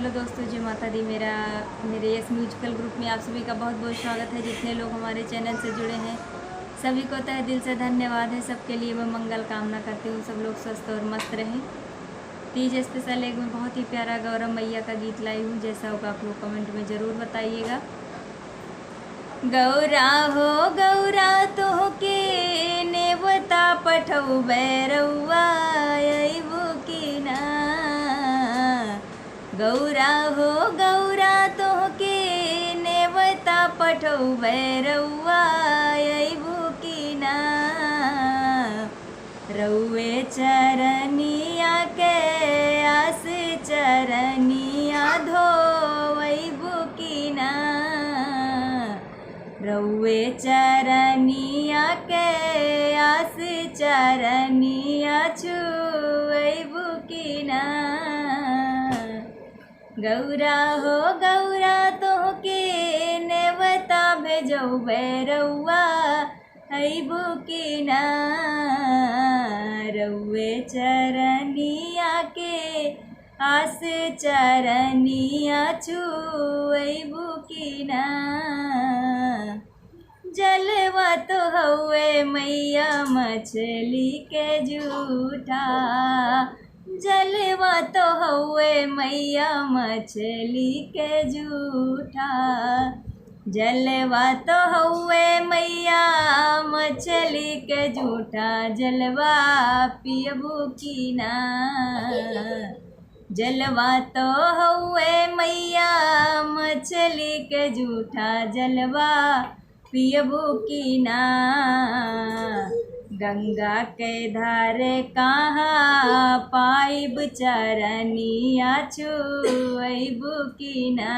Hello दोस्तों, जय माता दी। मेरे यस म्यूजिकल ग्रुप में आप सभी का बहुत बहुत स्वागत है। जितने लोग हमारे चैनल से जुड़े हैं सभी को तहे दिल से धन्यवाद है। सबके लिए मैं मंगल कामना करती हूँ, सब लोग स्वस्थ और मस्त रहें। तीज स्पेशल एक में बहुत ही प्यारा गौरव मैया का गीत लाई हूँ। जैसा होगा आप लोग कमेंट में ज़रूर बताइएगा। गौरा हो गौरा तोहके नेवता पठौ बैरौआ अइबू की ना। गौरा हो गौरा तोहके नेवता पठौ बैरौआ अइबू की ना। रउए चरनिया के आस चरनिया धोवैबू की ना। रउए चरनिया के आस चरनिया छुअबू की ना। गौरा हो गौरा तोहके नेवता भेजौ बैरौआ अइबू की ना। रउए चरनिया के आस चरनिया छुअबू की ना। जलवा तो हउए मैया मछली के जूठा। जलवा तो हउए मैया मछली के जूठा। जलवा तो हउए मैया मछली के जूठा। जलवा पियबू की ना। जलवा तो हउए मैया मछली के जूठा। जलवा पियबू की ना। गंगा के धारे कहाँ पाइब चरनिया छुअबू की ना।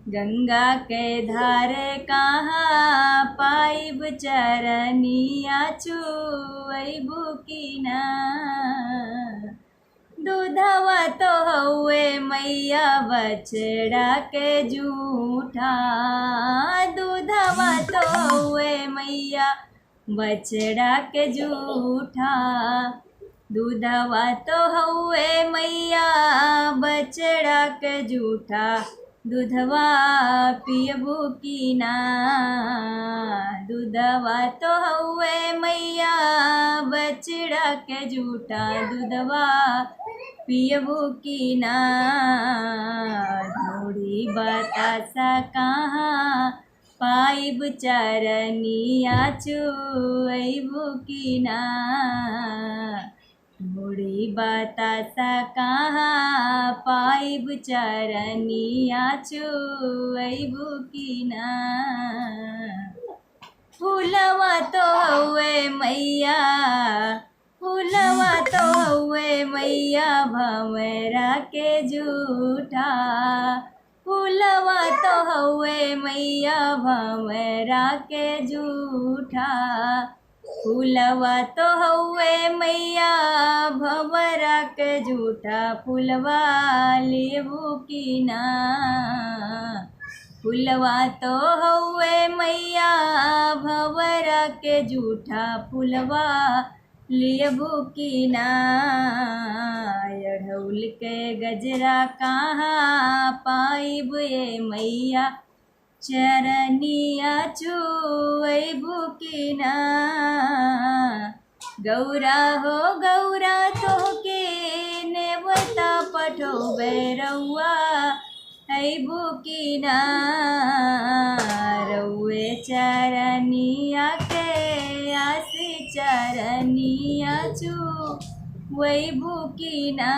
गंगा के धारे कहाँ पाइब चरनिया छुअबू की ना। दूधवा तो हउए मैया बछड़ा के जूठा। दूधवा तो हउए मैया बछड़ा के जूठा। दूधवा तो हउए मैया बछड़ा के जूठा। दूधवा पियबू की ना। दूधवा तो हउए मैया बछड़ा के जूठा। दूधवा पियबू की ना। ढूढ़ी बतासा कहाँ पाइब चरनिया छुअबू की ना। ढूढ़ी बतासा कहाँ पाइब चरनिया छुअबू की ना। फूलवा तो हउए मैया फूलवा तो हउए मैया भंवरा के जूठा। फूलवा तो हउए मैया भंवरा के जूठा। फूलवा तो हउए मैया भंवरा के जूठा। फूलवा लेबू की ना। फूलवा तो हउए मैया भंवरा के जूठा। फूलवा लेबू की ना। अढ़उल के गजरा कहाँ पाइब ये मैया चरनिया छुअबू की ना। गौरा हो गौरा तोहके नेवता पठौ बैरौआ अइबू की ना। रउए चरनिया के आस चरनिया छुअबू की ना।